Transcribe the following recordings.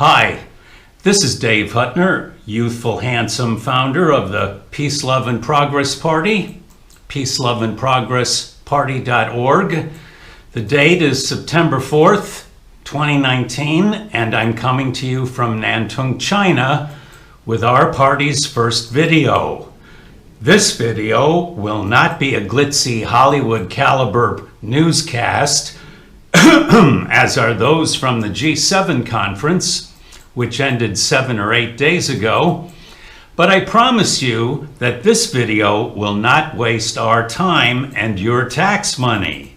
Hi, this is Dave Huttner, youthful, handsome founder of the Peace, Love, and Progress Party, peaceloveandprogressparty.org. The date is September 4th, 2019, and I'm coming to you from Nantung, China, with our party's first video. This video will not be a glitzy Hollywood caliber newscast, as are those from the G7 conference, which ended 7 or 8 days ago. But I promise you that this video will not waste our time and your tax money.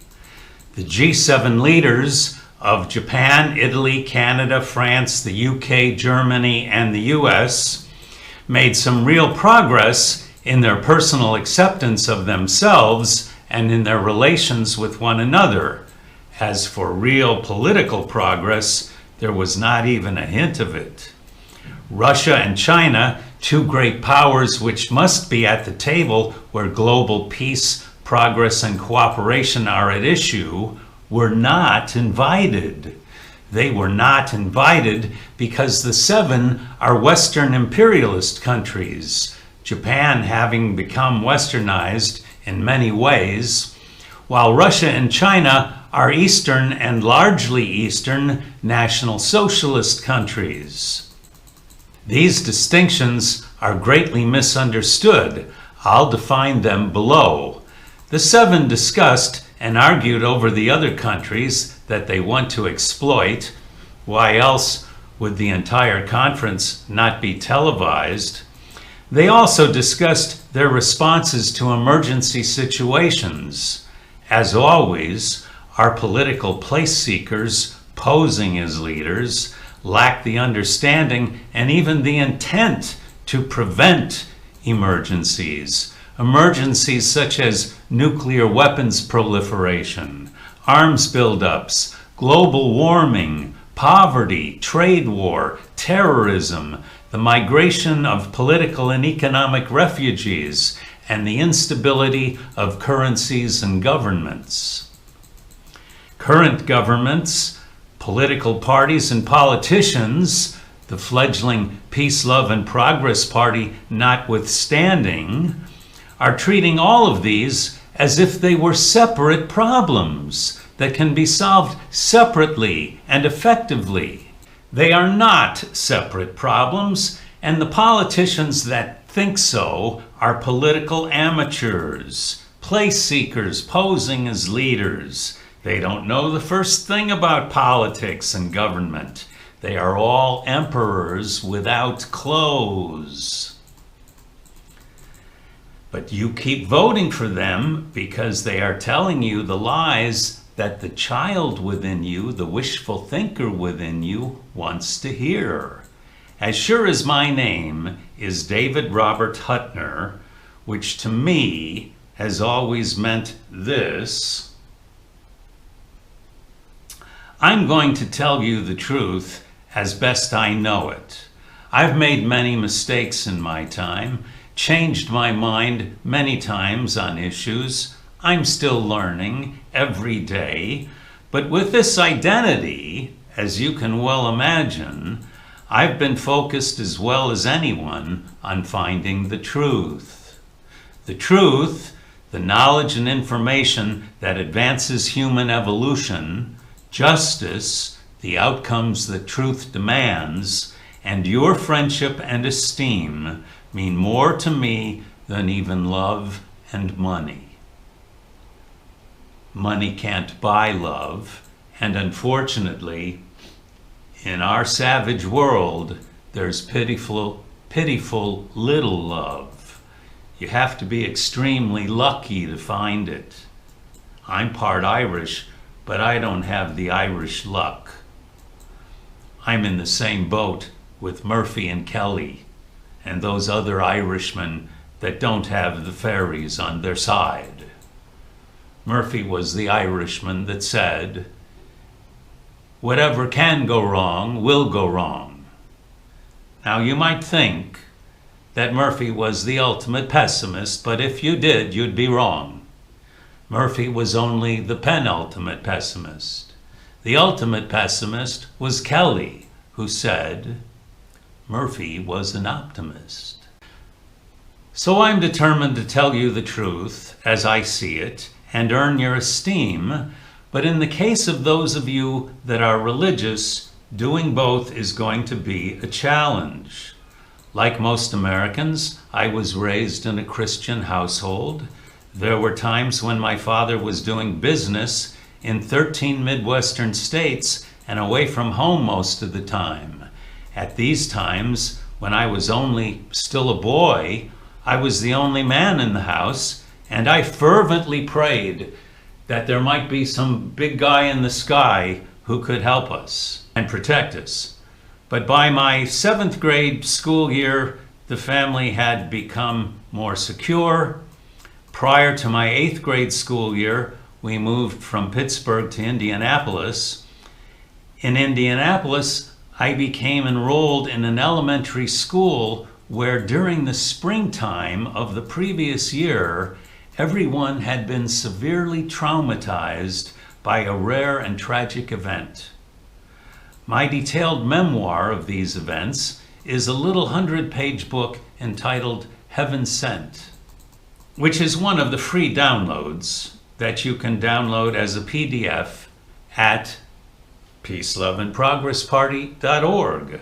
The G7 leaders of Japan, Italy, Canada, France, the UK, Germany, and the US made some real progress in their personal acceptance of themselves and in their relations with one another. As for real political progress, there was not even a hint of it. Russia and China, two great powers which must be at the table where global peace, progress, and cooperation are at issue, were not invited. They were not invited because the seven are Western imperialist countries, Japan having become westernized in many ways, while Russia and China are Eastern and largely Eastern National Socialist countries. These distinctions are greatly misunderstood. I'll define them below. The seven discussed and argued over the other countries that they want to exploit. Why else would the entire conference not be televised? They also discussed their responses to emergency situations. As always, our political place seekers, posing as leaders, lack the understanding and even the intent to prevent emergencies. Emergencies such as nuclear weapons proliferation, arms buildups, global warming, poverty, trade war, terrorism, the migration of political and economic refugees, and the instability of currencies and governments. Current governments, political parties, and politicians, the fledgling Peace, Love, and Progress Party notwithstanding, are treating all of these as if they were separate problems that can be solved separately and effectively. They are not separate problems, and the politicians that think so are political amateurs, place seekers posing as leaders. They don't know the first thing about politics and government. They are all emperors without clothes. But you keep voting for them because they are telling you the lies that the child within you, the wishful thinker within you, wants to hear. As sure as my name is David Robert Huttner, which to me has always meant this, I'm going to tell you the truth as best I know it. I've made many mistakes in my time, changed my mind many times on issues. I'm still learning every day, but with this identity, as you can well imagine, I've been focused as well as anyone on finding the truth. The truth, the knowledge and information that advances human evolution, justice, the outcomes that truth demands, and your friendship and esteem mean more to me than even love and money. Money can't buy love, and unfortunately, in our savage world, there's pitiful little love. You have to be extremely lucky to find it. I'm part Irish, but I don't have the Irish luck. I'm in the same boat with Murphy and Kelly and those other Irishmen that don't have the fairies on their side. Murphy was the Irishman that said, "Whatever can go wrong will go wrong." Now you might think that Murphy was the ultimate pessimist, but if you did, you'd be wrong. Murphy was only the penultimate pessimist. The ultimate pessimist was Kelly, who said Murphy was an optimist. So I'm determined to tell you the truth as I see it and earn your esteem, but in the case of those of you that are religious, doing both is going to be a challenge. Like most Americans, I was raised in a Christian household. There were times when my father was doing business in 13 Midwestern states and away from home most of the time. At these times, when I was only still a boy, I was the only man in the house, and I fervently prayed that there might be some big guy in the sky who could help us and protect us. But by my 7th grade school year, the family had become more secure. Prior to my 8th grade school year, we moved from Pittsburgh to Indianapolis. In Indianapolis, I became enrolled in an elementary school where during the springtime of the previous year, everyone had been severely traumatized by a rare and tragic event. My detailed memoir of these events is a little 100-page book entitled Heaven Sent, which is one of the free downloads that you can download as a PDF at peaceloveandprogressparty.org.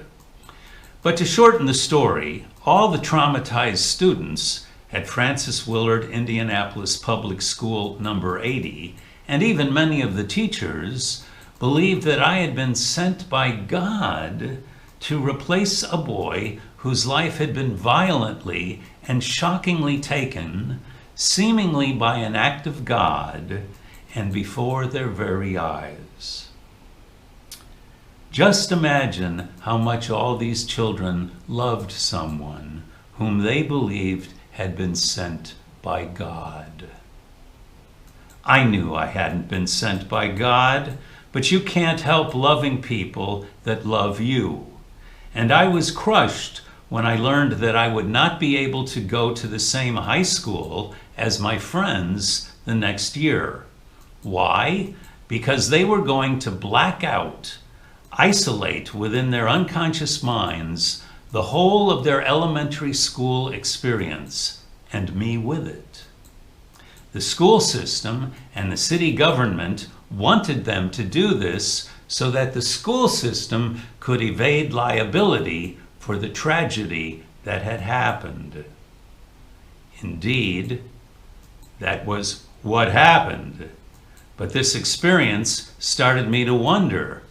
But to shorten the story, all the traumatized students at Francis Willard Indianapolis Public School number 80, and even many of the teachers, believed that I had been sent by God to replace a boy whose life had been violently and shockingly taken, seemingly by an act of God and before their very eyes. Just imagine how much all these children loved someone whom they believed had been sent by God. I knew I hadn't been sent by God, but you can't help loving people that love you. And I was crushed when I learned that I would not be able to go to the same high school as my friends the next year. Why? Because they were going to black out, isolate within their unconscious minds the whole of their elementary school experience, and me with it. The school system and the city government wanted them to do this so that the school system could evade liability for the tragedy that had happened. Indeed, that was what happened. But this experience started me to wonder,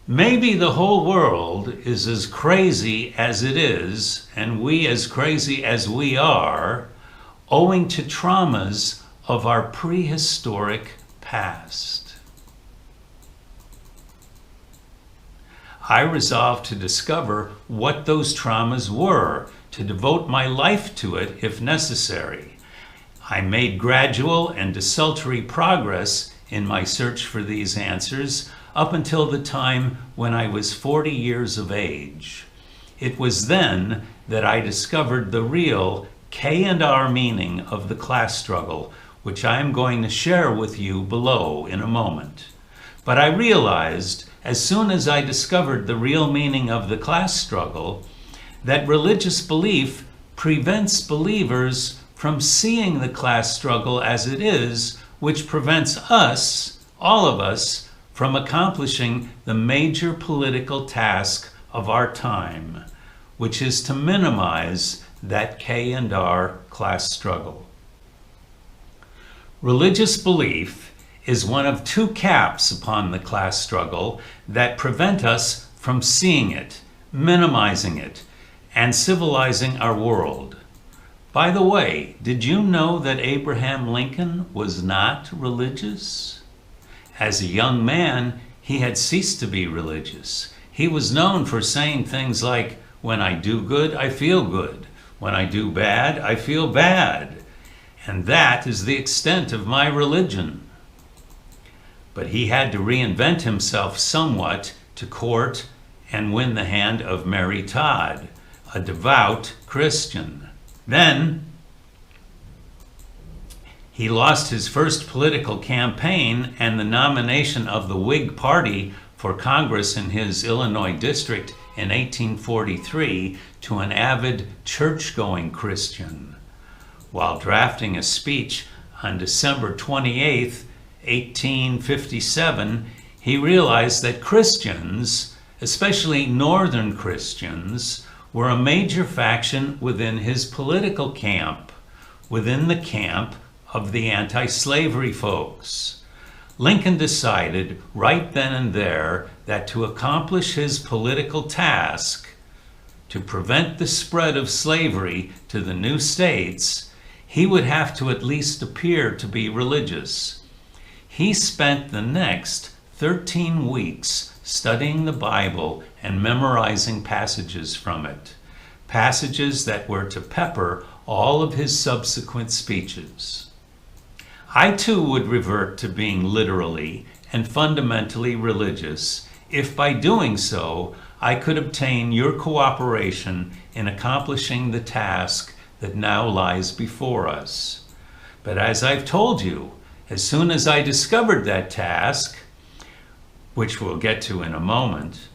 maybe the whole world is as crazy as it is, and we as crazy as we are, owing to traumas of our prehistoric past. I resolved to discover what those traumas were, to devote my life to it if necessary. I made gradual and desultory progress in my search for these answers up until the time when I was 40 years of age. It was then that I discovered the real K&R meaning of the class struggle, which I am going to share with you below in a moment. But I realized, as soon as I discovered the real meaning of the class struggle, that religious belief prevents believers from seeing the class struggle as it is, which prevents us, all of us, from accomplishing the major political task of our time, which is to minimize that K&R class struggle. Religious belief is one of two caps upon the class struggle that prevent us from seeing it, minimizing it, and civilizing our world. By the way, did you know that Abraham Lincoln was not religious? As a young man, he had ceased to be religious. He was known for saying things like, "When I do good, I feel good. When I do bad, I feel bad. And that is the extent of my religion." But he had to reinvent himself somewhat to court and win the hand of Mary Todd, a devout Christian. Then he lost his first political campaign and the nomination of the Whig Party for Congress in his Illinois district in 1843 to an avid church-going Christian. While drafting a speech on December 28, 1857, he realized that Christians, especially Northern Christians, were a major faction within his political camp, within the camp of the anti-slavery folks. Lincoln decided right then and there that to accomplish his political task, to prevent the spread of slavery to the new states, he would have to at least appear to be religious. He spent the next 13 weeks studying the Bible and memorizing passages from it, passages that were to pepper all of his subsequent speeches. I too would revert to being literally and fundamentally religious if by doing so I could obtain your cooperation in accomplishing the task that now lies before us. But as I've told you, as soon as I discovered that task, which we'll get to in a moment,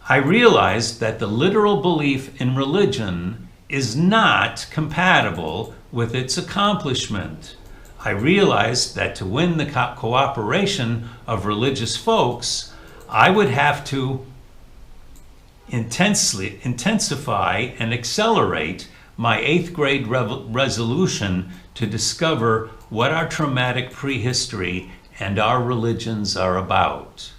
I realized that the literal belief in religion is not compatible with its accomplishment. I realized that to win the cooperation of religious folks, I would have to intensify and accelerate my 8th grade resolution to discover what our traumatic prehistory and our religions are about.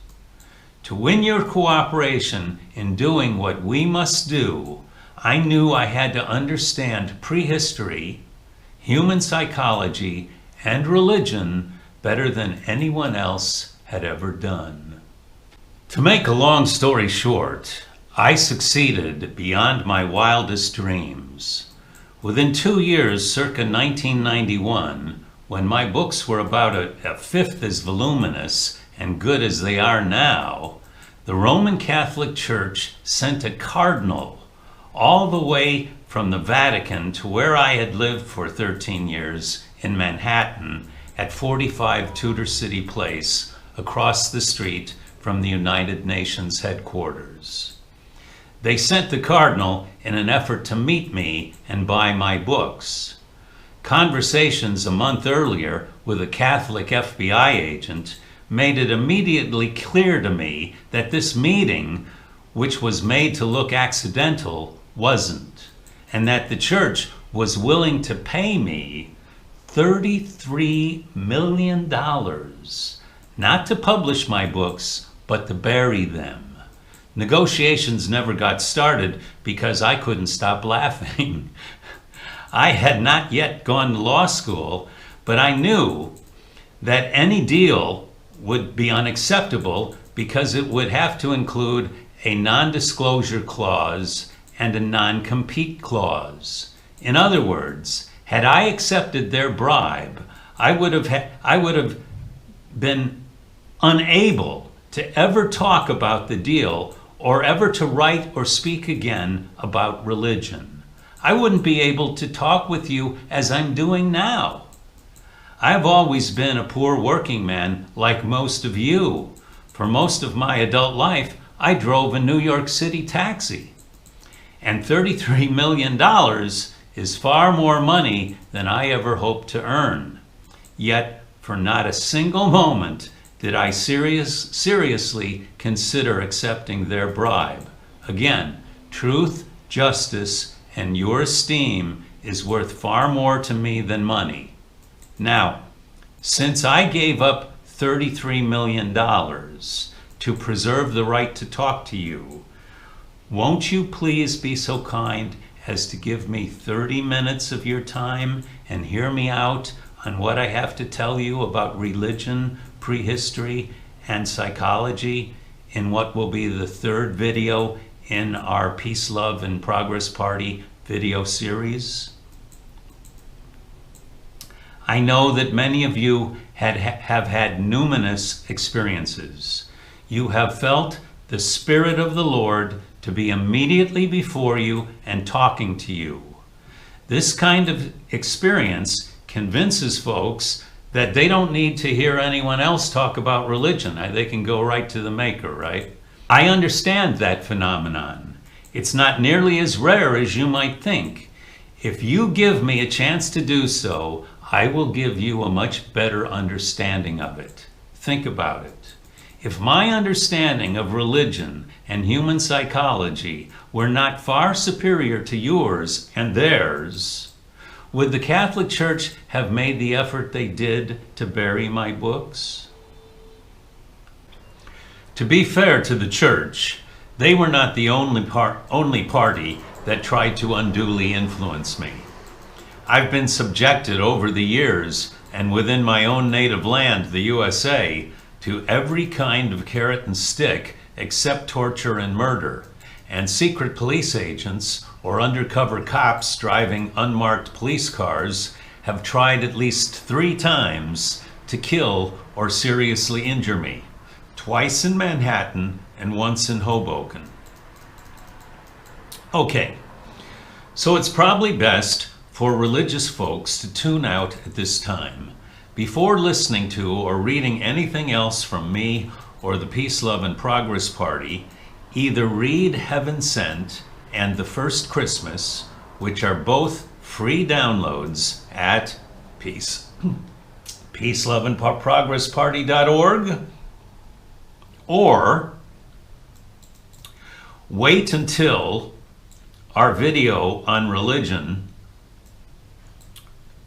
To win your cooperation in doing what we must do, I knew I had to understand prehistory, human psychology, and religion better than anyone else had ever done. To make a long story short, I succeeded beyond my wildest dreams. Within 2 years, circa 1991, when my books were about a fifth as voluminous and good as they are now, the Roman Catholic Church sent a cardinal all the way from the Vatican to where I had lived for 13 years in Manhattan at 45 Tudor City Place, across the street from the United Nations headquarters. They sent the cardinal in an effort to meet me and buy my books. Conversations a month earlier with a Catholic FBI agent made it immediately clear to me that this meeting, which was made to look accidental, wasn't, and that the church was willing to pay me $33 million, not to publish my books, but to bury them. Negotiations never got started because I couldn't stop laughing. I had not yet gone to law school, but I knew that any deal would be unacceptable because it would have to include a non-disclosure clause and a non-compete clause. In other words, had I accepted their bribe, I would have been unable to ever talk about the deal or ever to write or speak again about religion. I wouldn't be able to talk with you as I'm doing now. I've always been a poor working man like most of you. For most of my adult life, I drove a New York City taxi. And $33 million is far more money than I ever hoped to earn. Yet, for not a single moment did I seriously consider accepting their bribe. Again, truth, justice, and your esteem is worth far more to me than money. Now, since I gave up $33 million to preserve the right to talk to you, won't you please be so kind as to give me 30 minutes of your time and hear me out on what I have to tell you about religion, prehistory, and psychology in what will be the third video in our Peace, Love, and Progress Party video series? I know that many of you have had numinous experiences. You have felt the Spirit of the Lord to be immediately before you and talking to you. This kind of experience convinces folks that they don't need to hear anyone else talk about religion. They can go right to the Maker, right? I understand that phenomenon. It's not nearly as rare as you might think. If you give me a chance to do so, I will give you a much better understanding of it. Think about it. If my understanding of religion and human psychology were not far superior to yours and theirs, would the Catholic Church have made the effort they did to bury my books? To be fair to the Church, they were not the only party that tried to unduly influence me. I've been subjected over the years, and within my own native land, the USA, to every kind of carrot and stick except torture and murder, and secret police agents or undercover cops driving unmarked police cars have tried at least 3 times to kill or seriously injure me, twice in Manhattan and once in Hoboken. Okay, so it's probably best for religious folks to tune out at this time. Before listening to or reading anything else from me or the Peace, Love, and Progress Party, either read Heaven Sent and The First Christmas, which are both free downloads at peaceloveandprogressparty.org, or wait until our video on religion,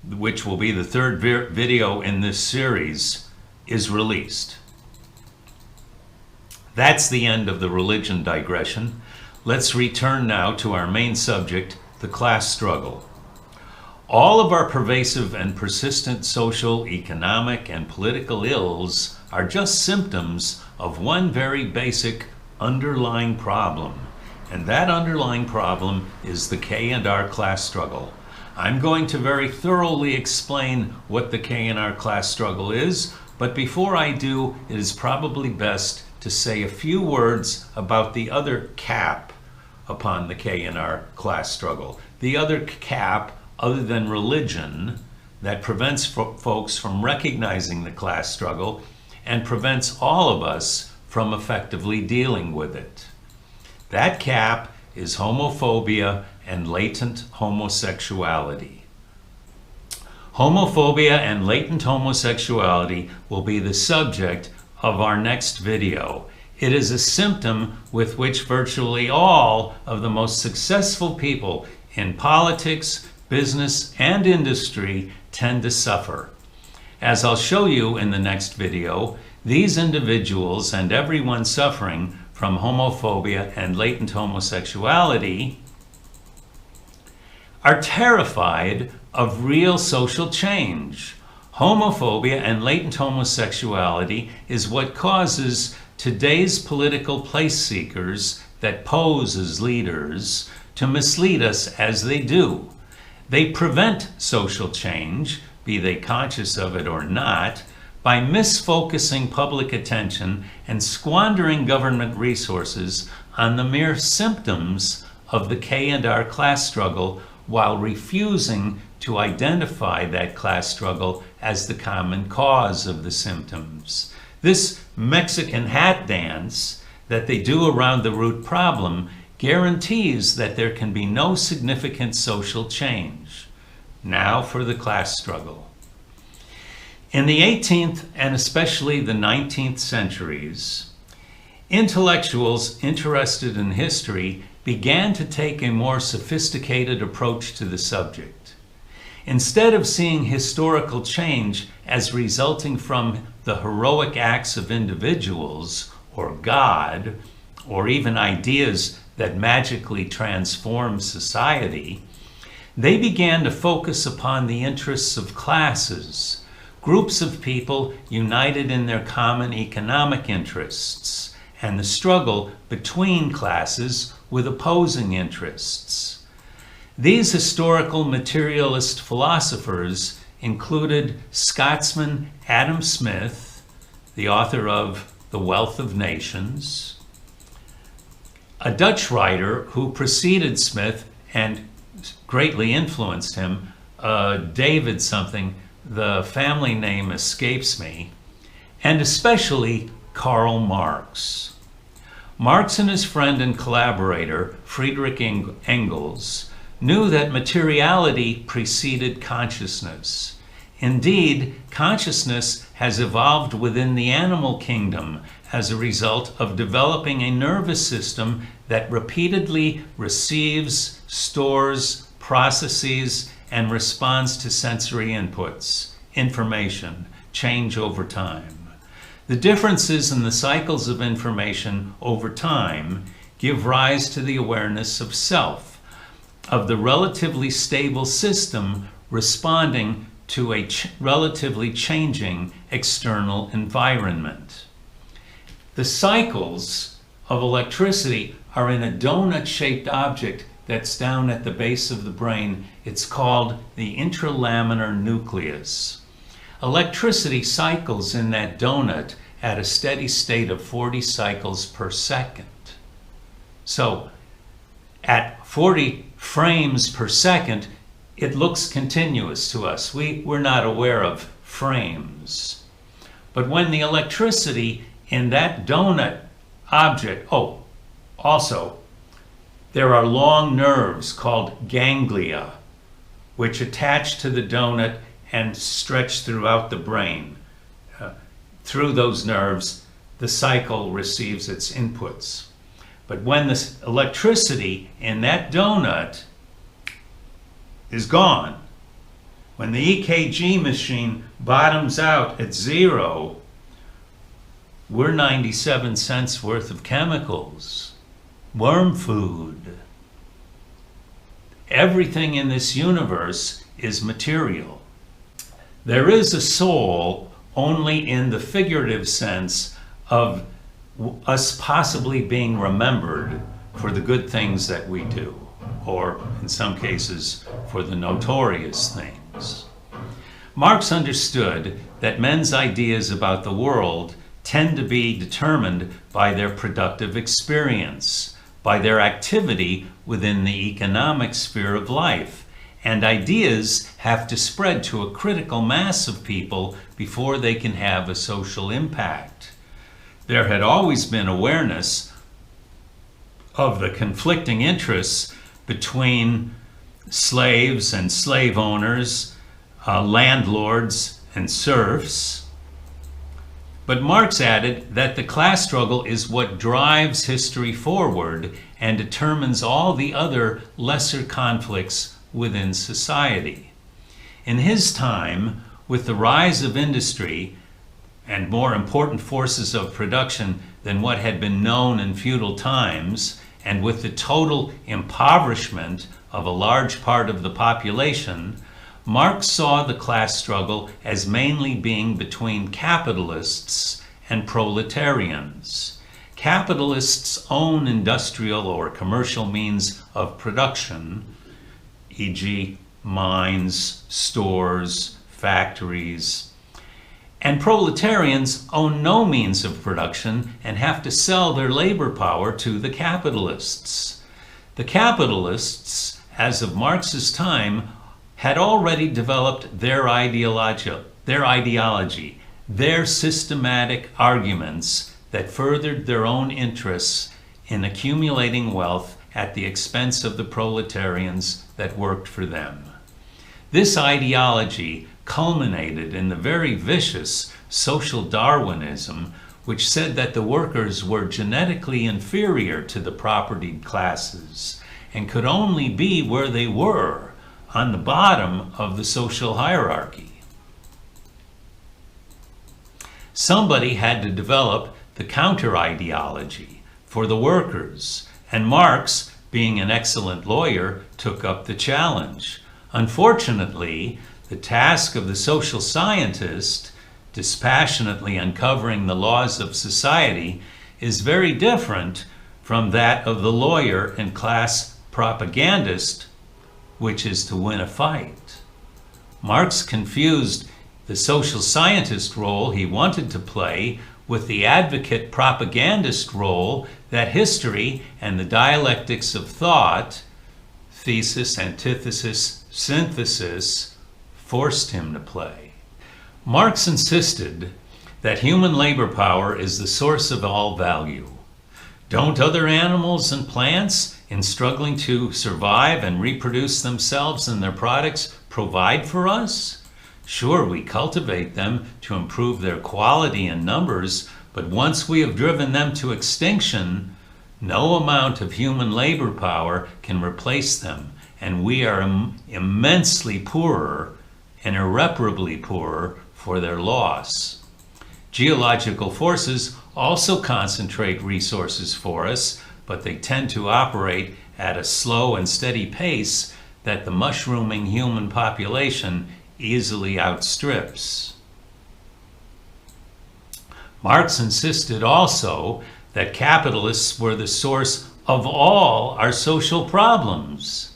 which will be the third video in this series, is released. That's the end of the religion digression. Let's return now to our main subject, the class struggle. All of our pervasive and persistent social, economic, and political ills are just symptoms of one very basic underlying problem. And that underlying problem is the K&R class struggle. I'm going to very thoroughly explain what the K&R class struggle is, but before I do, it is probably best to say a few words about the other cap upon the K&R class struggle. The other cap, other than religion, that prevents folks from recognizing the class struggle and prevents all of us from effectively dealing with it. That cap is homophobia and latent homosexuality. Homophobia and latent homosexuality will be the subject of our next video. It is a symptom with which virtually all of the most successful people in politics, business, and industry tend to suffer. As I'll show you in the next video, these individuals and everyone suffering from homophobia and latent homosexuality are terrified of real social change. Homophobia and latent homosexuality is what causes today's political place seekers that pose as leaders to mislead us as they do. They prevent social change, be they conscious of it or not, by misfocusing public attention and squandering government resources on the mere symptoms of the K&R class struggle, while refusing to identify that class struggle as the common cause of the symptoms. This Mexican hat dance that they do around the root problem guarantees that there can be no significant social change. Now for the class struggle. In the 18th and especially the 19th centuries, intellectuals interested in history began to take a more sophisticated approach to the subject. Instead of seeing historical change as resulting from the heroic acts of individuals, or God, or even ideas that magically transform society, they began to focus upon the interests of classes, groups of people united in their common economic interests, and the struggle between classes with opposing interests. These historical materialist philosophers included Scotsman Adam Smith, the author of The Wealth of Nations, a Dutch writer who preceded Smith and greatly influenced him, David something, the family name escapes me, and especially Karl Marx. Marx and his friend and collaborator, Friedrich Engels, knew that materiality preceded consciousness. Indeed, consciousness has evolved within the animal kingdom as a result of developing a nervous system that repeatedly receives, stores, processes, and responds to sensory inputs, information, change over time. The differences in the cycles of information over time give rise to the awareness of self, of the relatively stable system responding to a relatively changing external environment. The cycles of electricity are in a donut-shaped object that's down at the base of the brain. It's called the intralaminar nucleus. Electricity cycles in that donut at a steady state of 40 cycles per second. So, at 40 frames per second, it looks continuous to us. We're not aware of frames. But when the electricity in that donut object, also, there are long nerves called ganglia, which attach to the donut and stretch throughout the brain. Through those nerves, the cycle receives its inputs. But when the electricity in that donut is gone, when the EKG machine bottoms out at 0, we're 97 cents worth of chemicals, worm food. Everything in this universe is material. There is a soul only in the figurative sense of us possibly being remembered for the good things that we do, or in some cases, for the notorious things. Marx understood that men's ideas about the world tend to be determined by their productive experience, by their activity within the economic sphere of life, and ideas have to spread to a critical mass of people before they can have a social impact. There had always been awareness of the conflicting interests between slaves and slave owners, landlords and serfs. But Marx added that the class struggle is what drives history forward and determines all the other lesser conflicts within society. In his time, with the rise of industry and more important forces of production than what had been known in feudal times, and with the total impoverishment of a large part of the population, Marx saw the class struggle as mainly being between capitalists and proletarians. Capitalists own industrial or commercial means of production, e.g., mines, stores, factories, and proletarians own no means of production and have to sell their labor power to the capitalists. The capitalists, as of Marx's time, had already developed their ideology, their systematic arguments that furthered their own interests in accumulating wealth at the expense of the proletarians that worked for them. This ideology culminated in the very vicious social Darwinism, which said that the workers were genetically inferior to the propertied classes and could only be where they were, on the bottom of the social hierarchy. Somebody had to develop the counter-ideology for the workers, and Marx, being an excellent lawyer, took up the challenge. Unfortunately, the task of the social scientist, dispassionately uncovering the laws of society, is very different from that of the lawyer and class propagandist, which is to win a fight. Marx confused the social scientist role he wanted to play with the advocate propagandist role that history and the dialectics of thought, thesis, antithesis, synthesis, forced him to play. Marx insisted that human labor power is the source of all value. Don't other animals and plants, in struggling to survive and reproduce themselves and their products, provide for us? Sure, we cultivate them to improve their quality and numbers, but once we have driven them to extinction, no amount of human labor power can replace them, and we are immensely poorer and irreparably poorer for their loss. Geological forces also concentrate resources for us, but they tend to operate at a slow and steady pace that the mushrooming human population easily outstrips. Marx insisted also that capitalists were the source of all our social problems.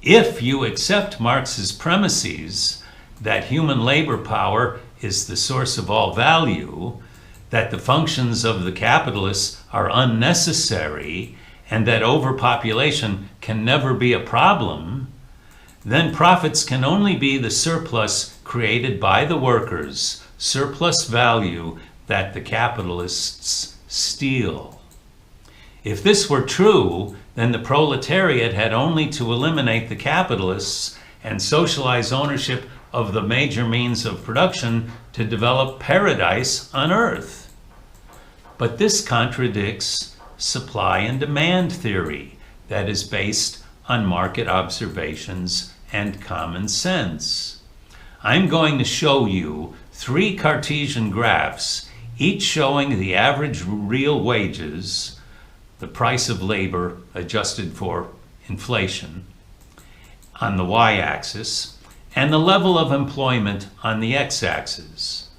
If you accept Marx's premises that human labor power is the source of all value, that the functions of the capitalists are unnecessary, and that overpopulation can never be a problem, then profits can only be the surplus created by the workers, surplus value that the capitalists steal. If this were true, then the proletariat had only to eliminate the capitalists and socialize ownership of the major means of production to develop paradise on earth. But this contradicts supply and demand theory that is based on market observations and common sense. I'm going to show you 3 Cartesian graphs, each showing the average real wages, the price of labor adjusted for inflation, on the y-axis, and the level of employment on the x-axis.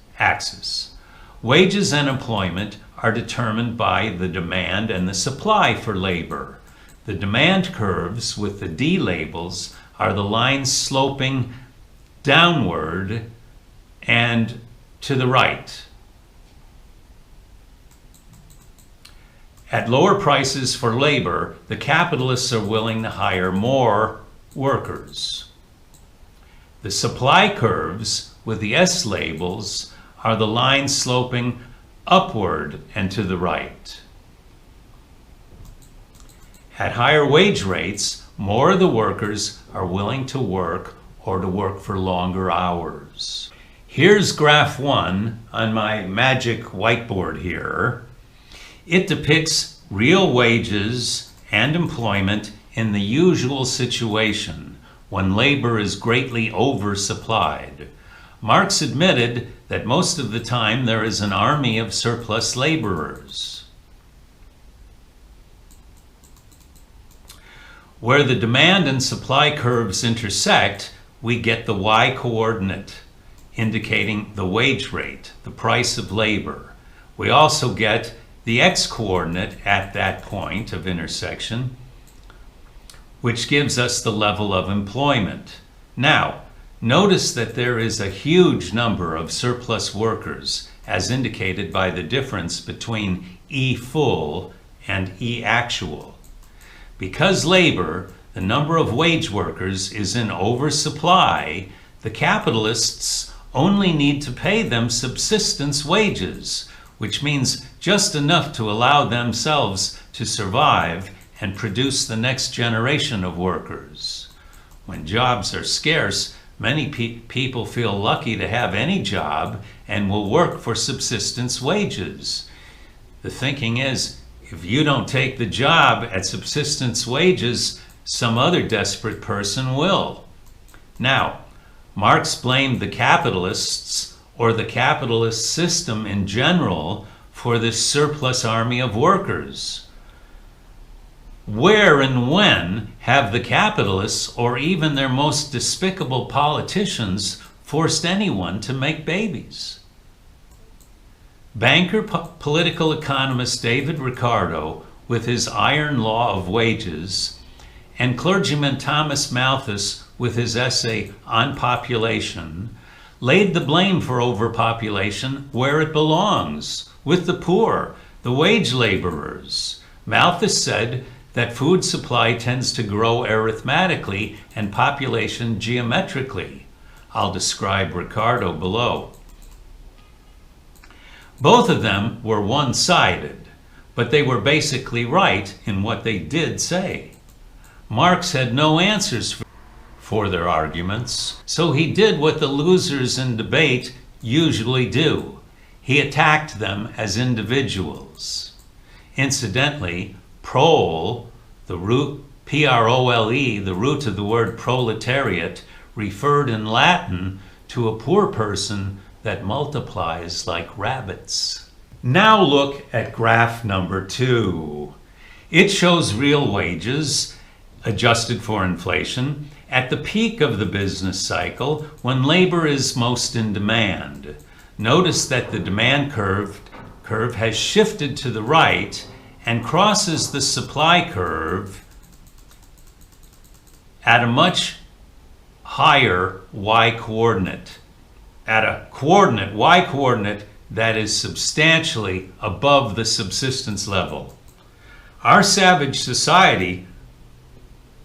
Wages and employment are determined by the demand and the supply for labor. The demand curves with the D labels are the lines sloping downward and to the right. At lower prices for labor, the capitalists are willing to hire more workers. The supply curves with the S labels are the lines sloping upward and to the right. At higher wage rates, more of the workers are willing to work or to work for longer hours. Here's graph 1 on my magic whiteboard here. It depicts real wages and employment in the usual situation when labor is greatly oversupplied. Marx admitted that most of the time there is an army of surplus laborers. Where the demand and supply curves intersect, we get the y-coordinate, indicating the wage rate, the price of labor. We also get the x-coordinate at that point of intersection, which gives us the level of employment. Now, notice that there is a huge number of surplus workers, as indicated by the difference between E full and E actual. Because labor, the number of wage workers, is in oversupply, the capitalists only need to pay them subsistence wages, which means just enough to allow themselves to survive and produce the next generation of workers. When jobs are scarce, many people feel lucky to have any job and will work for subsistence wages. The thinking is, if you don't take the job at subsistence wages, some other desperate person will. Now, Marx blamed the capitalists or the capitalist system in general for this surplus army of workers. Where and when have the capitalists or even their most despicable politicians forced anyone to make babies? Banker political economist David Ricardo, with his iron law of wages, and clergyman Thomas Malthus, with his essay on population, laid the blame for overpopulation where it belongs, with the poor, the wage laborers. Malthus said that food supply tends to grow arithmetically and population geometrically. I'll describe Ricardo below. Both of them were one-sided. but they were basically right in what they did say. Marx had no answers for their arguments, so he did what the losers in debate usually do. He attacked them as individuals. Incidentally, prole, the root P-R-O-L-E, the root of the word proletariat, referred in Latin to a poor person that multiplies like rabbits. Now look at graph number 2. It shows real wages, adjusted for inflation, at the peak of the business cycle when labor is most in demand. Notice that the demand curve has shifted to the right and crosses the supply curve at a much higher y-coordinate, at a coordinate, y-coordinate, that is substantially above the subsistence level. Our savage society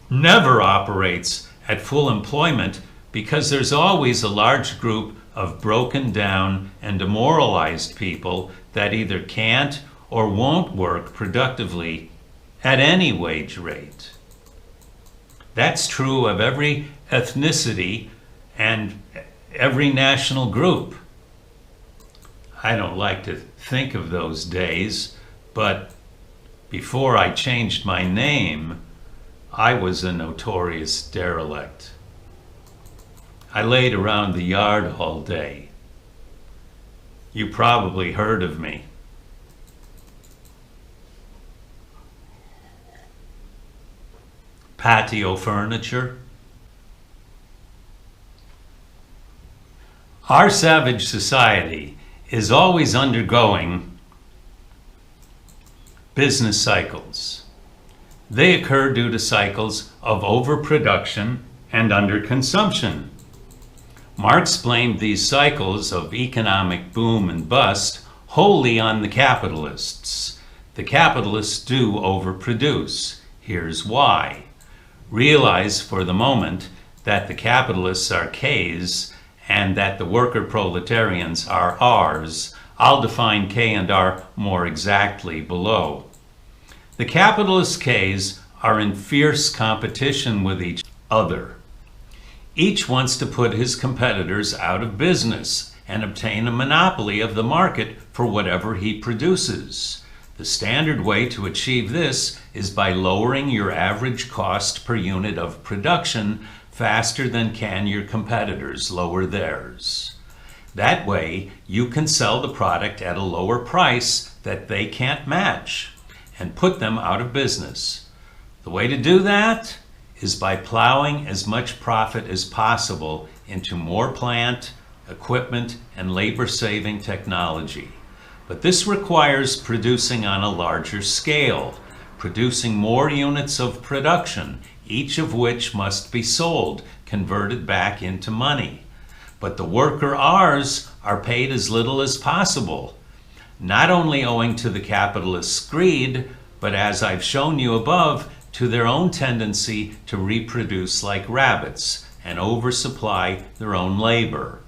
never operates at full employment because there's always a large group of broken down and demoralized people that either can't or won't work productively at any wage rate. That's true of every ethnicity and every national group. I don't like to think of those days, but before I changed my name, I was a notorious derelict. I laid around the yard all day. You probably heard of me. Patio furniture. Our savage society is always undergoing business cycles. They occur due to cycles of overproduction and underconsumption. Marx blamed these cycles of economic boom and bust wholly on the capitalists. The capitalists do overproduce. Here's why. Realize for the moment that the capitalists are K's and that the worker proletarians are R's. I'll define K and R more exactly below. The capitalist K's are in fierce competition with each other. Each wants to put his competitors out of business and obtain a monopoly of the market for whatever he produces. The standard way to achieve this is by lowering your average cost per unit of production faster than can your competitors lower theirs. That way, you can sell the product at a lower price that they can't match and put them out of business. The way to do that is by plowing as much profit as possible into more plant, equipment, and labor-saving technology. But this requires producing on a larger scale, producing more units of production, each of which must be sold, converted back into money. But the worker R's are paid as little as possible, not only owing to the capitalist's greed, but as I've shown you above, to their own tendency to reproduce like rabbits and oversupply their own labor.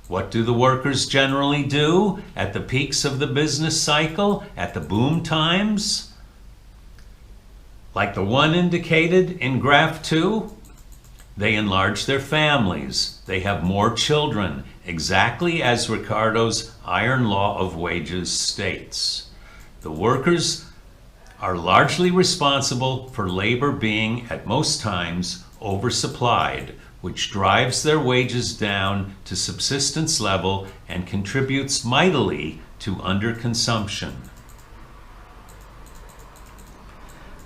What do the workers generally do at the peaks of the business cycle, at the boom times? Like the one indicated in graph 2, they enlarge their families. They have more children, exactly as Ricardo's iron law of wages states. The workers are largely responsible for labor being, at most times, oversupplied, which drives their wages down to subsistence level and contributes mightily to underconsumption.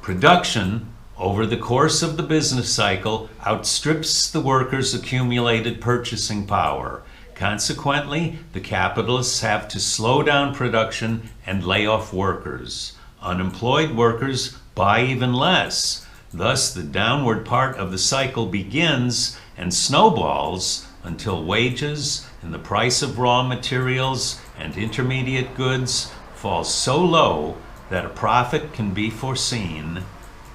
Production, over the course of the business cycle, outstrips the workers' accumulated purchasing power. Consequently, the capitalists have to slow down production and lay off workers. Unemployed workers buy even less. Thus, the downward part of the cycle begins and snowballs until wages and the price of raw materials and intermediate goods fall so low that a profit can be foreseen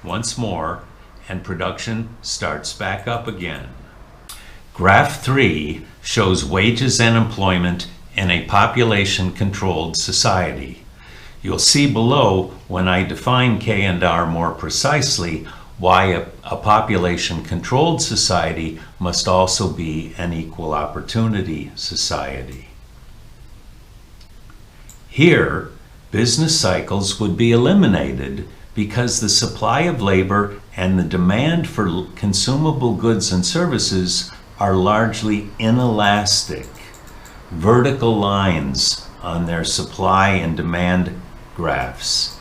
once more and production starts back up again. Graph 3 shows wages and employment in a population-controlled society. You'll see below, when I define K&R more precisely, why a population-controlled society must also be an equal opportunity society. Here, business cycles would be eliminated because the supply of labor and the demand for consumable goods and services are largely inelastic, vertical lines on their supply and demand graphs.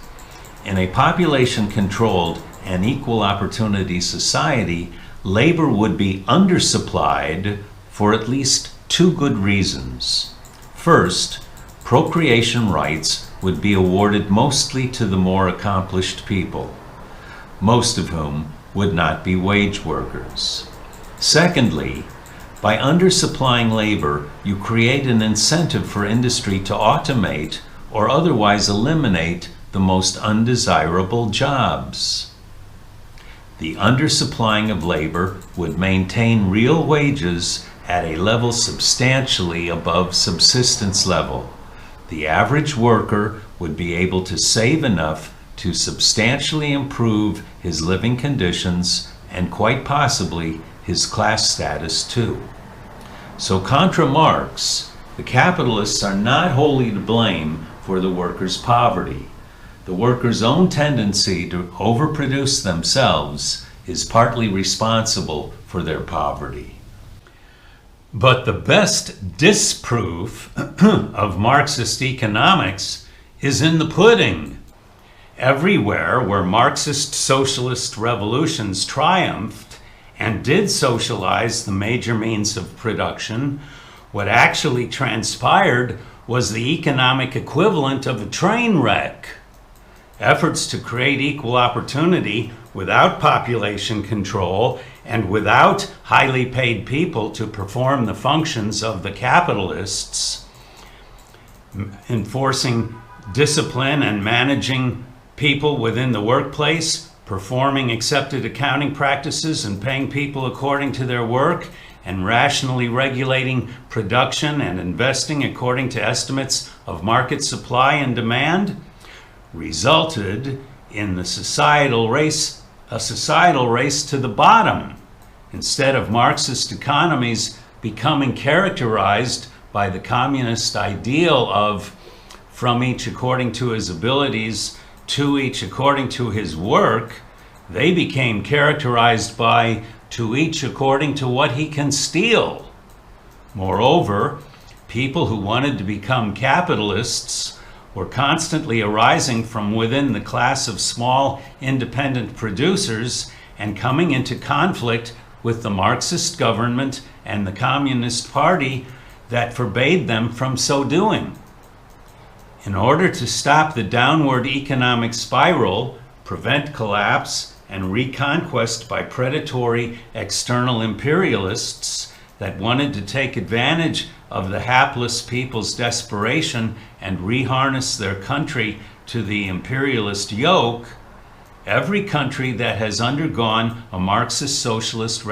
In a population-controlled and equal opportunity society, labor would be undersupplied for at least two good reasons. First, procreation rights would be awarded mostly to the more accomplished people, most of whom would not be wage workers. Secondly, by undersupplying labor, you create an incentive for industry to automate or otherwise eliminate the most undesirable jobs. The undersupplying of labor would maintain real wages at a level substantially above subsistence level. The average worker would be able to save enough to substantially improve his living conditions and quite possibly his class status too. So contra Marx, the capitalists are not wholly to blame for the workers' poverty. The workers' own tendency to overproduce themselves is partly responsible for their poverty. But the best disproof of Marxist economics is in the pudding. Everywhere where Marxist socialist revolutions triumphed and did socialize the major means of production, what actually transpired was the economic equivalent of a train wreck. Efforts to create equal opportunity without population control and without highly paid people to perform the functions of the capitalists, enforcing discipline and managing people within the workplace, performing accepted accounting practices and paying people according to their work, and rationally regulating production and investing according to estimates of market supply and demand, resulted in a societal race to the bottom. Instead of Marxist economies becoming characterized by the communist ideal of from each according to his abilities, to each according to his work, they became characterized by to each according to what he can steal. Moreover, people who wanted to become capitalists were constantly arising from within the class of small independent producers and coming into conflict with the Marxist government and the Communist Party that forbade them from so doing. In order to stop the downward economic spiral, prevent collapse, and reconquest by predatory external imperialists that wanted to take advantage of the hapless people's desperation and reharness their country to the imperialist yoke, every country that has undergone a Marxist socialist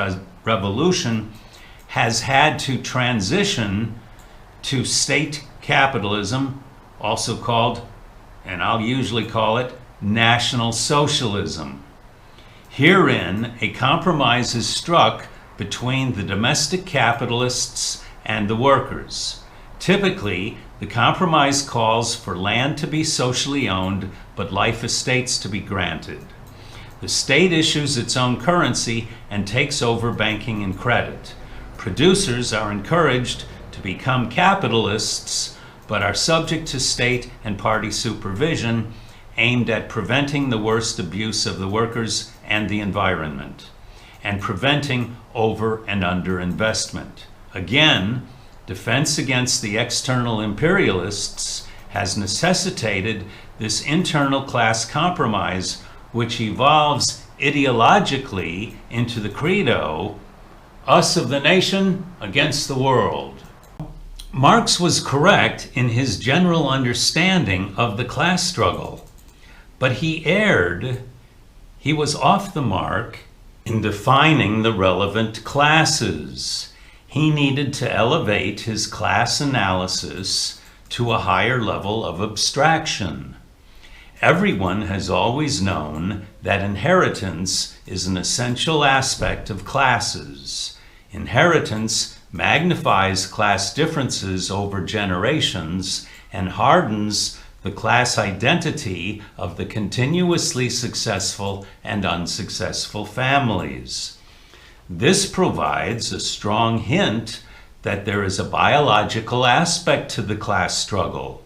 revolution has had to transition to state capitalism, also called, and I'll usually call it, National Socialism. Herein, a compromise is struck between the domestic capitalists and the workers. Typically, the compromise calls for land to be socially owned, but life estates to be granted. The state issues its own currency and takes over banking and credit. Producers are encouraged to become capitalists, but are subject to state and party supervision aimed at preventing the worst abuse of the workers and the environment, and preventing over and under investment. Again, defense against the external imperialists has necessitated this internal class compromise, which evolves ideologically into the credo, us of the nation against the world. Marx was correct in his general understanding of the class struggle, but he erred. He was off the mark in defining the relevant classes. He needed to elevate his class analysis to a higher level of abstraction. Everyone has always known that inheritance is an essential aspect of classes. Inheritance magnifies class differences over generations and hardens the class identity of the continuously successful and unsuccessful families. This provides a strong hint that there is a biological aspect to the class struggle.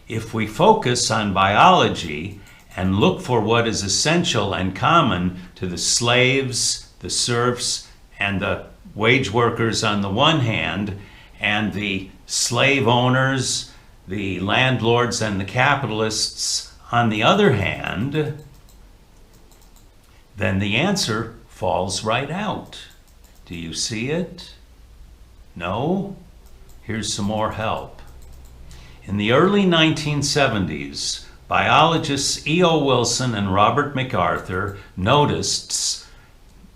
If we focus on biology and look for what is essential and common to the slaves, the serfs, and the wage workers on the one hand, and the slave owners, the landlords, and the capitalists on the other hand, then the answer falls right out. Do you see it? No? Here's some more help. In the early 1970s, biologists E.O. Wilson and Robert MacArthur noticed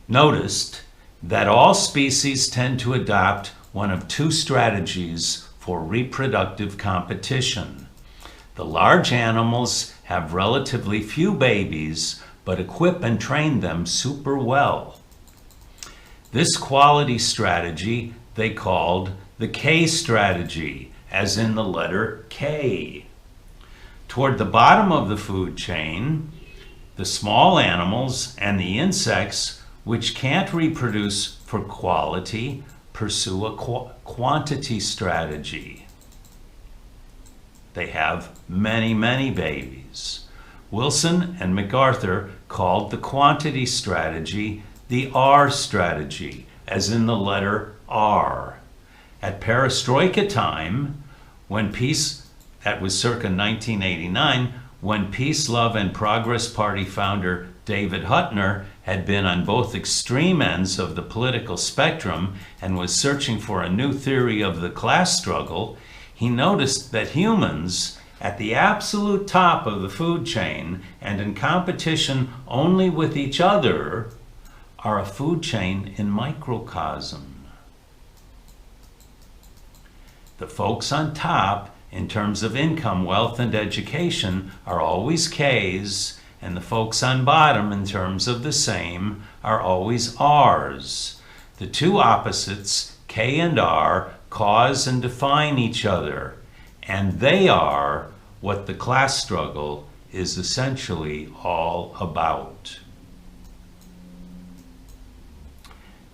that all species tend to adopt one of two strategies for reproductive competition. The large animals have relatively few babies, but equip and train them super well. This quality strategy they called the K strategy, as in the letter K. Toward the bottom of the food chain, the small animals and the insects, which can't reproduce for quality, pursue a quantity strategy. They have many, many babies. Wilson and MacArthur called the quantity strategy the R strategy, as in the letter R. At perestroika time, that was circa 1989, when Peace, Love, and Progress Party founder David Huttner had been on both extreme ends of the political spectrum and was searching for a new theory of the class struggle, he noticed that humans, at the absolute top of the food chain and in competition only with each other, are a food chain in microcosm. The folks on top, in terms of income, wealth, and education, are always Ks, and the folks on bottom, in terms of the same, are always Rs. The two opposites, K and R, cause and define each other, and they are what the class struggle is essentially all about.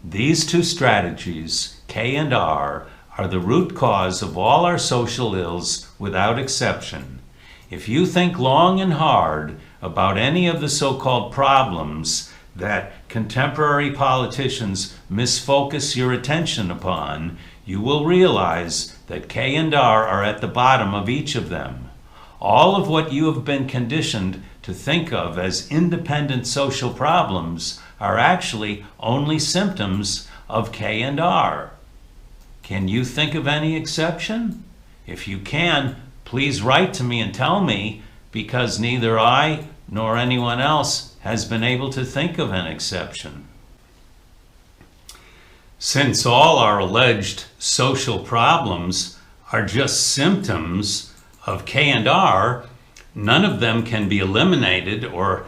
These two strategies, K and R, are the root cause of all our social ills without exception. If you think long and hard about any of the so-called problems that contemporary politicians misfocus your attention upon, you will realize that K and R are at the bottom of each of them. All of what you have been conditioned to think of as independent social problems are actually only symptoms of K and R. Can you think of any exception? If you can, please write to me and tell me, because neither I nor anyone else has been able to think of an exception. Since all our alleged social problems are just symptoms of K and R, none of them can be eliminated or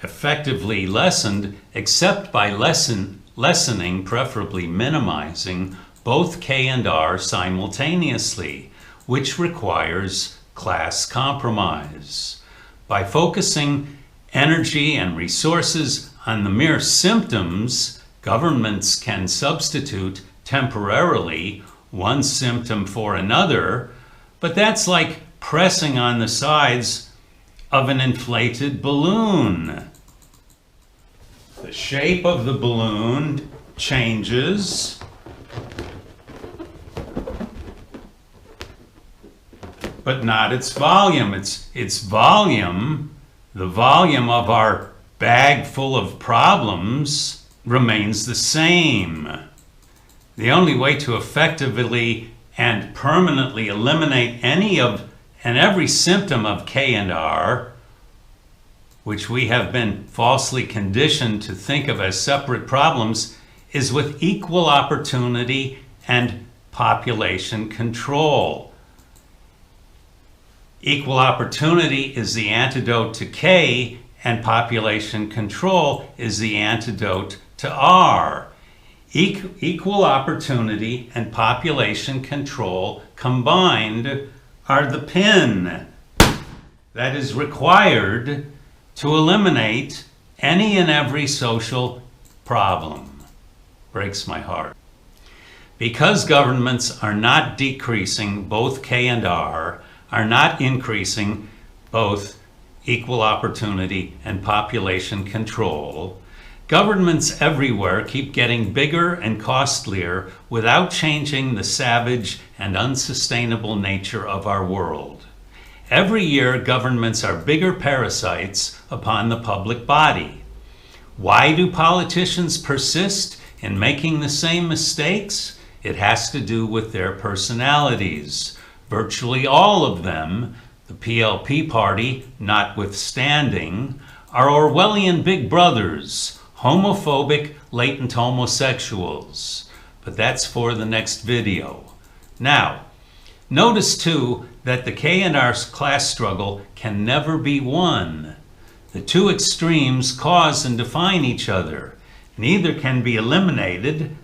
effectively lessened except by lessening, preferably minimizing, both K and R simultaneously, which requires class compromise. By focusing energy and resources on the mere symptoms, governments can substitute temporarily one symptom for another, but that's like pressing on the sides of an inflated balloon. The shape of the balloon changes, but not its volume. Its volume, the volume of our bag full of problems, remains the same. The only way to effectively and permanently eliminate any of and every symptom of K and R, which we have been falsely conditioned to think of as separate problems, is with equal opportunity and population control. Equal opportunity is the antidote to K, and population control is the antidote to R. Equal opportunity and population control combined are the pin that is required to eliminate any and every social problem. Breaks my heart. Because governments are not decreasing both K and R, are not increasing both equal opportunity and population control, governments everywhere keep getting bigger and costlier without changing the savage and unsustainable nature of our world. Every year, governments are bigger parasites upon the public body. Why do politicians persist in making the same mistakes? It has to do with their personalities. Virtually all of them, the PLP party notwithstanding, are Orwellian big brothers, homophobic latent homosexuals. But that's for the next video. Now, notice too that the K and R class struggle can never be won. The two extremes cause and define each other. Neither can be eliminated,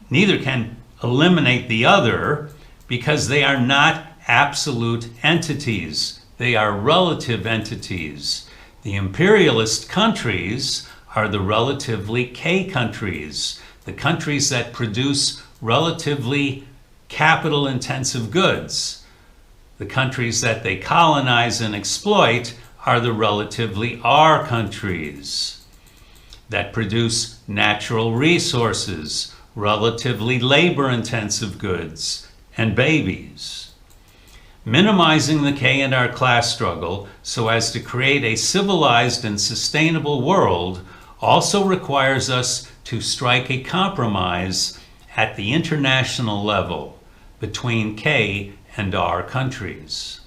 neither can eliminate the other, because they are not absolute entities. They are relative entities. The imperialist countries are the relatively K countries, the countries that produce relatively capital-intensive goods. The countries that they colonize and exploit are the relatively R countries that produce natural resources, relatively labor-intensive goods, and babies. Minimizing the K and R class struggle so as to create a civilized and sustainable world also requires us to strike a compromise at the international level between K and R countries.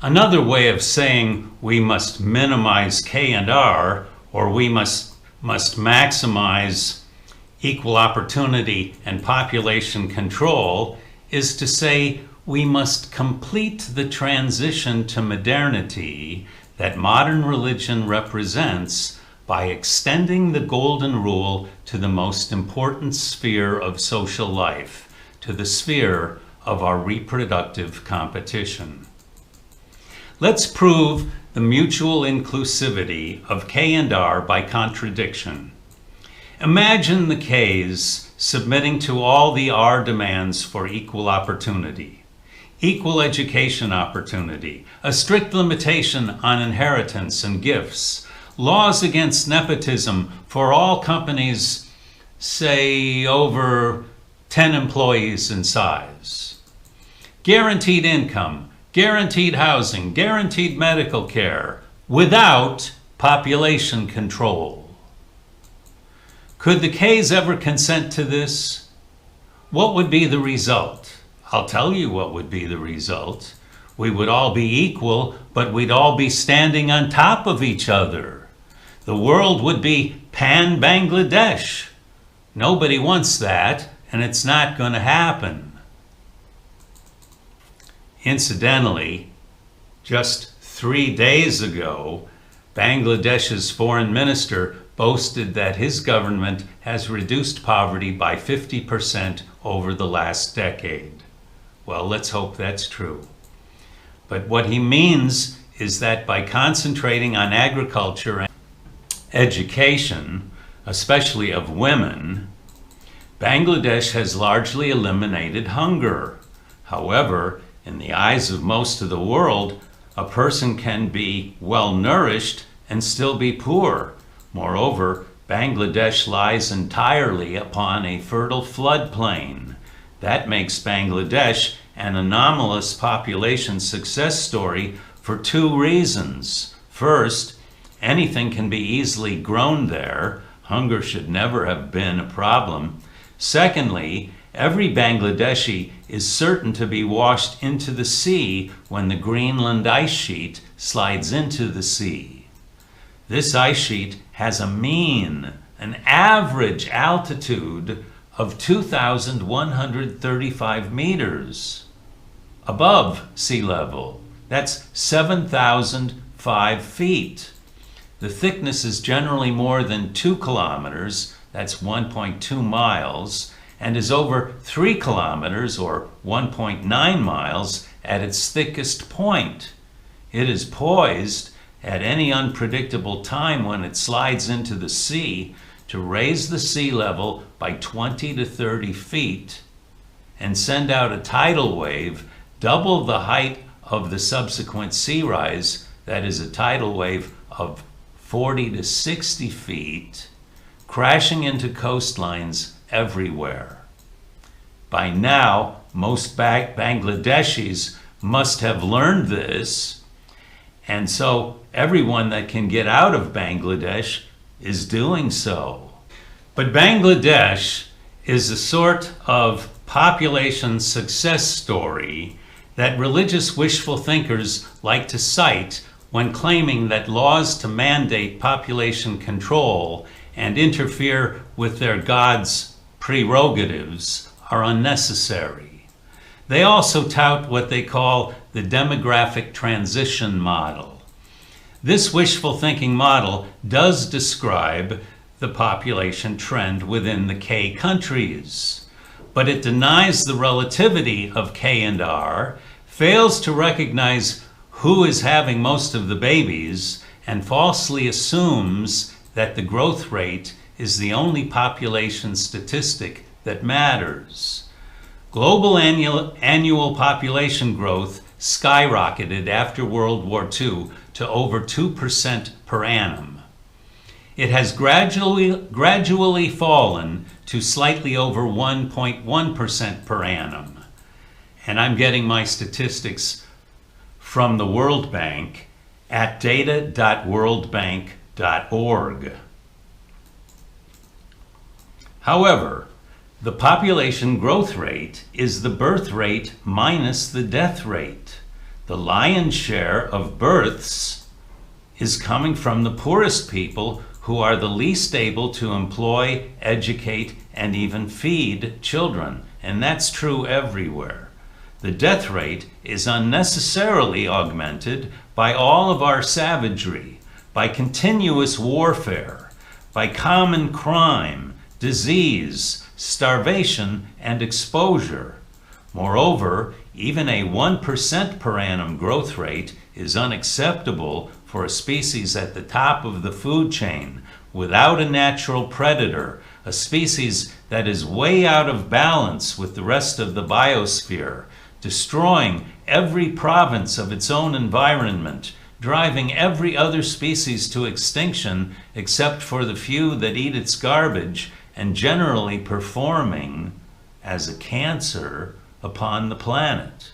Another way of saying we must minimize K and R, or we must maximize equal opportunity and population control, is to say we must complete the transition to modernity that modern religion represents by extending the golden rule to the most important sphere of social life, to the sphere of our reproductive competition. Let's prove the mutual inclusivity of K and R by contradiction. Imagine the Ks submitting to all the R demands for equal opportunity, equal education opportunity, a strict limitation on inheritance and gifts, laws against nepotism for all companies, say over 10 employees in size, guaranteed income, guaranteed housing, guaranteed medical care, without population control. Could the Ks ever consent to this? What would be the result? I'll tell you what would be the result. We would all be equal, but we'd all be standing on top of each other. The world would be pan-Bangladesh. Nobody wants that, and it's not going to happen. Incidentally, just 3 days ago, Bangladesh's foreign minister boasted that his government has reduced poverty by 50% over the last decade. Well, let's hope that's true. But what he means is that by concentrating on agriculture and education, especially of women, Bangladesh has largely eliminated hunger. However, in the eyes of most of the world, a person can be well nourished and still be poor. Moreover, Bangladesh lies entirely upon a fertile floodplain. That makes Bangladesh an anomalous population success story for 2 reasons. First, anything can be easily grown there. Hunger should never have been a problem. Secondly, every Bangladeshi is certain to be washed into the sea when the Greenland ice sheet slides into the sea. This ice sheet has an average altitude of 2,135 meters above sea level. That's 7,005 feet. The thickness is generally more than 2 kilometers, that's 1.2 miles, and is over 3 kilometers, or 1.9 miles, at its thickest point. It is poised at any unpredictable time when it slides into the sea to raise the sea level by 20 to 30 feet and send out a tidal wave double the height of the subsequent sea rise, that is a tidal wave of 40 to 60 feet, crashing into coastlines everywhere. By now, most Bangladeshis must have learned this, and so everyone that can get out of Bangladesh is doing so. But Bangladesh is a sort of population success story that religious wishful thinkers like to cite when claiming that laws to mandate population control and interfere with their gods' prerogatives are unnecessary. They also tout what they call the demographic transition model. This wishful thinking model does describe the population trend within the K countries, but it denies the relativity of K and R, fails to recognize who is having most of the babies, and falsely assumes that the growth rate is the only population statistic that matters. Global annual population growth skyrocketed after World War II to over 2% per annum. It has gradually fallen to slightly over 1.1% per annum. And I'm getting my statistics from the World Bank at data.worldbank.org. However, the population growth rate is the birth rate minus the death rate. The lion's share of births is coming from the poorest people who are the least able to employ, educate, and even feed children. And that's true everywhere. The death rate is unnecessarily augmented by all of our savagery, by continuous warfare, by common crime, disease, starvation, and exposure. Moreover, even a 1% per annum growth rate is unacceptable for a species at the top of the food chain, without a natural predator, a species that is way out of balance with the rest of the biosphere, destroying every province of its own environment, driving every other species to extinction except for the few that eat its garbage, and generally performing as a cancer upon the planet.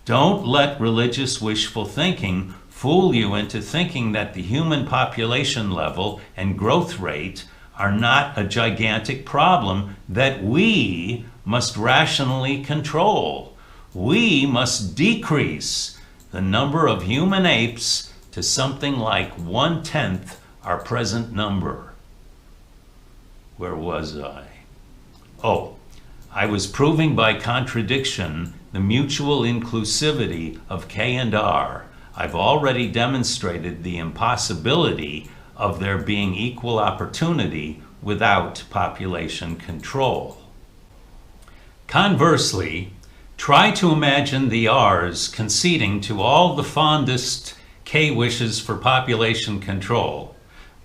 Don't let religious wishful thinking fool you into thinking that the human population level and growth rate are not a gigantic problem that we must rationally control. We must decrease the number of human apes to something like 1/10 our present number. Where was I? Oh, I was proving by contradiction the mutual inclusivity of K and R. I've already demonstrated the impossibility of there being equal opportunity without population control. Conversely, try to imagine the R's conceding to all the fondest K wishes for population control,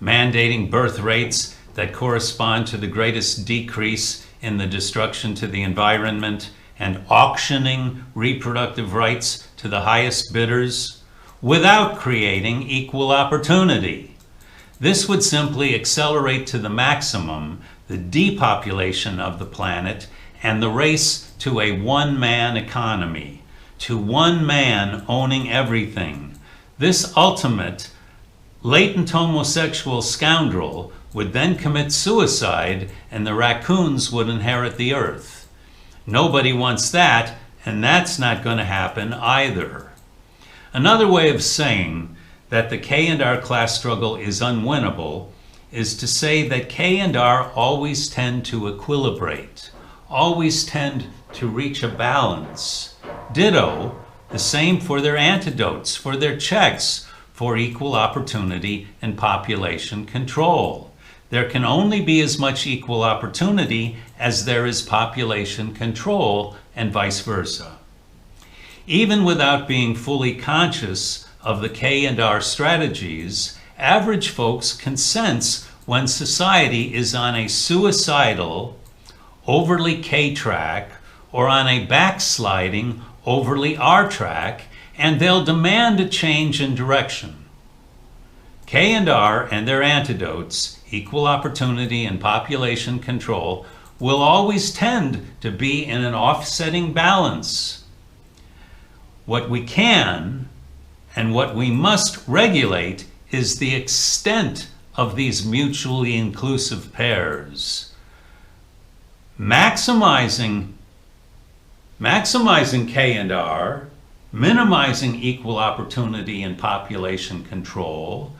mandating birth rates that correspond to the greatest decrease in the destruction to the environment, and auctioning reproductive rights to the highest bidders, without creating equal opportunity. This would simply accelerate to the maximum the depopulation of the planet and the race to a one-man economy, to one man owning everything. This ultimate, latent homosexual scoundrel would then commit suicide, and the raccoons would inherit the earth. Nobody wants that, and that's not going to happen either. Another way of saying that the K and R class struggle is unwinnable is to say that K and R always tend to equilibrate, always tend to reach a balance. Ditto, The same for their antidotes, for their checks, for equal opportunity and population control. There can only be as much equal opportunity as there is population control, and vice versa. Even without being fully conscious of the K&R strategies, average folks can sense when society is on a suicidal, overly K track, or on a backsliding, overly R track, and they'll demand a change in direction. K&R and their antidotes, equal opportunity and population control, will always tend to be in an offsetting balance. What we can and what we must regulate is the extent of these mutually inclusive pairs. Maximizing K&R, minimizing equal opportunity and population control,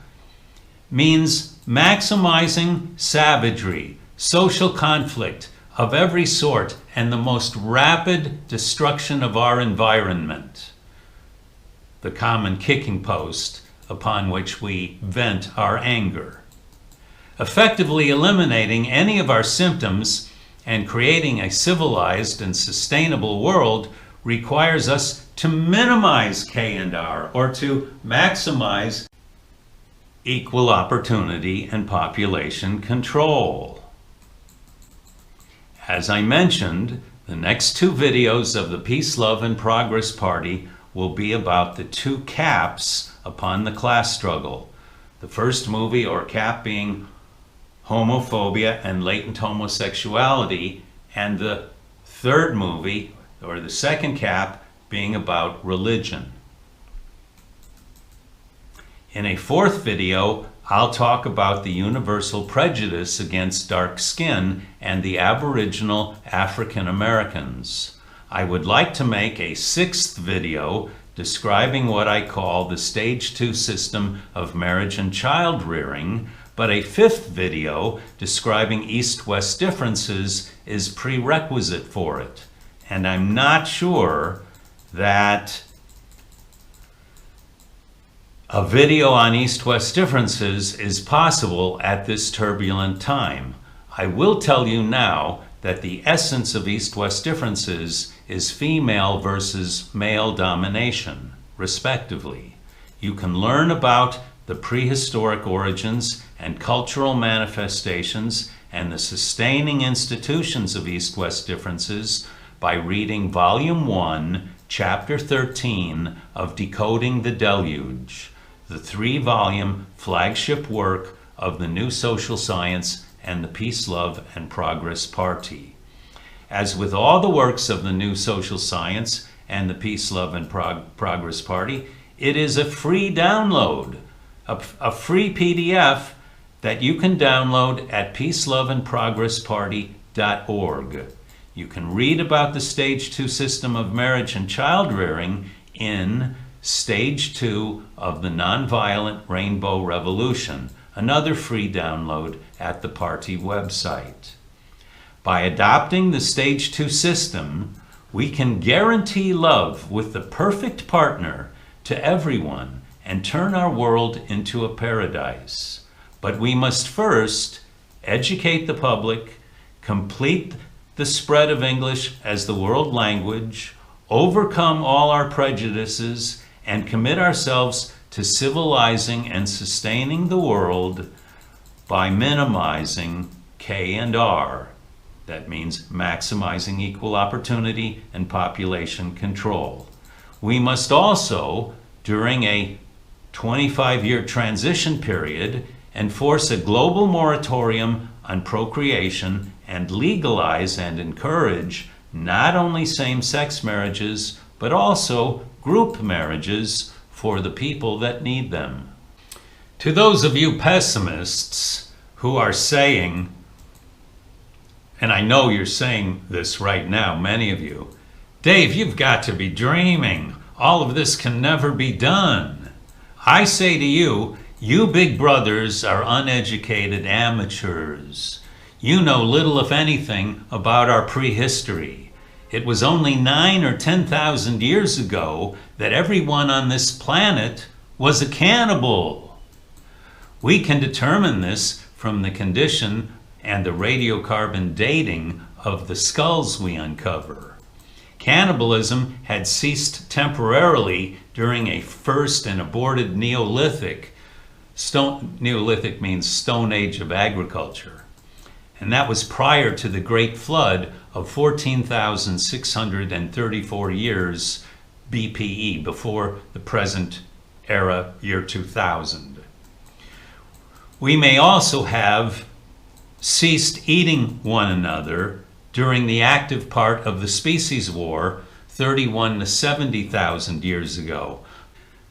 means maximizing savagery, social conflict of every sort, and the most rapid destruction of our environment, the common kicking post upon which we vent our anger. Effectively eliminating any of our symptoms and creating a civilized and sustainable world requires us to minimize K&R, or to maximize equal opportunity and population control. As I mentioned, the next two videos of the Peace, Love, and Progress Party will be about the two caps upon the class struggle. The first movie, or cap, being homophobia and latent homosexuality, and the third movie, or the second cap, being about religion. In a fourth video, I'll talk about the universal prejudice against dark skin and the Aboriginal African Americans. I would like to make a sixth video describing what I call the Stage 2 system of marriage and child rearing, but a fifth video describing East-West differences is prerequisite for it. And I'm not sure that a video on East-West differences is possible at this turbulent time. I will tell you now that the essence of East-West differences is female versus male domination, respectively. You can learn about the prehistoric origins and cultural manifestations and the sustaining institutions of East-West differences by reading Volume 1, Chapter 13 of Decoding the Deluge, the 3-volume flagship work of the New Social Science and the Peace, Love, and Progress Party. As with all the works of the New Social Science and the Peace, Love, and Progress Party, it is a free download, a free PDF that you can download at peaceloveandprogressparty.org. You can read about the Stage 2 system of marriage and child rearing in Stage 2 of the Nonviolent Rainbow Revolution, another free download at the party website. By adopting the Stage 2 system, we can guarantee love with the perfect partner to everyone and turn our world into a paradise. But we must first educate the public, complete the spread of English as the world language, overcome all our prejudices, and commit ourselves to civilizing and sustaining the world by minimizing K&R. That means maximizing equal opportunity and population control. We must also, during a 25-year transition period, enforce a global moratorium on procreation and legalize and encourage not only same-sex marriages, but also group marriages for the people that need them. To those of you pessimists who are saying, and I know you're saying this right now, many of you, Dave, you've got to be dreaming. All of this can never be done. I say to you, you big brothers are uneducated amateurs. You know little, if anything, about our prehistory. It was only 9 or 10,000 years ago that everyone on this planet was a cannibal. We can determine this from the condition and the radiocarbon dating of the skulls we uncover. Cannibalism had ceased temporarily during a first and aborted Neolithic. Neolithic means Stone Age of agriculture. And that was prior to the Great Flood of 14,634 years BPE, before the present era, year 2000. We may also have ceased eating one another during the active part of the species war 31 to 70,000 years ago.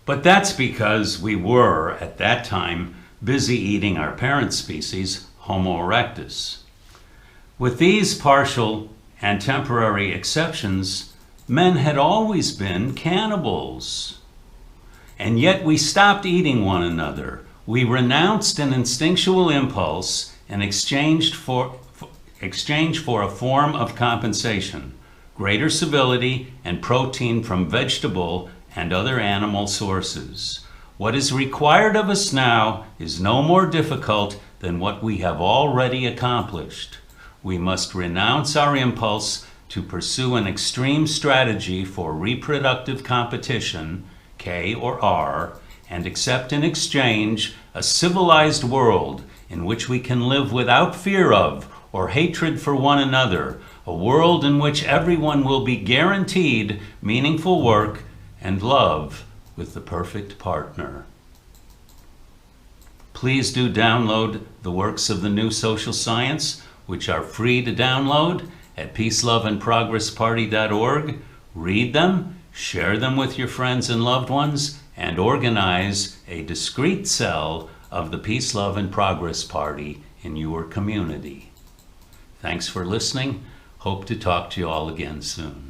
But that's because we were, at that time, busy eating our parent species, Homo erectus. With these partial and temporary exceptions, men had always been cannibals. And yet we stopped eating one another. We renounced an instinctual impulse in exchange for a form of compensation, greater civility and protein from vegetable and other animal sources. What is required of us now is no more difficult than what we have already accomplished. We must renounce our impulse to pursue an extreme strategy for reproductive competition, K or R, and accept in exchange a civilized world in which we can live without fear of or hatred for one another, a world in which everyone will be guaranteed meaningful work and love with the perfect partner. Please do download the works of the New Social Science, which are free to download at peaceloveandprogressparty.org. Read them, share them with your friends and loved ones, and organize a discrete cell of the Peace, Love, and Progress Party in your community. Thanks for listening. Hope to talk to you all again soon.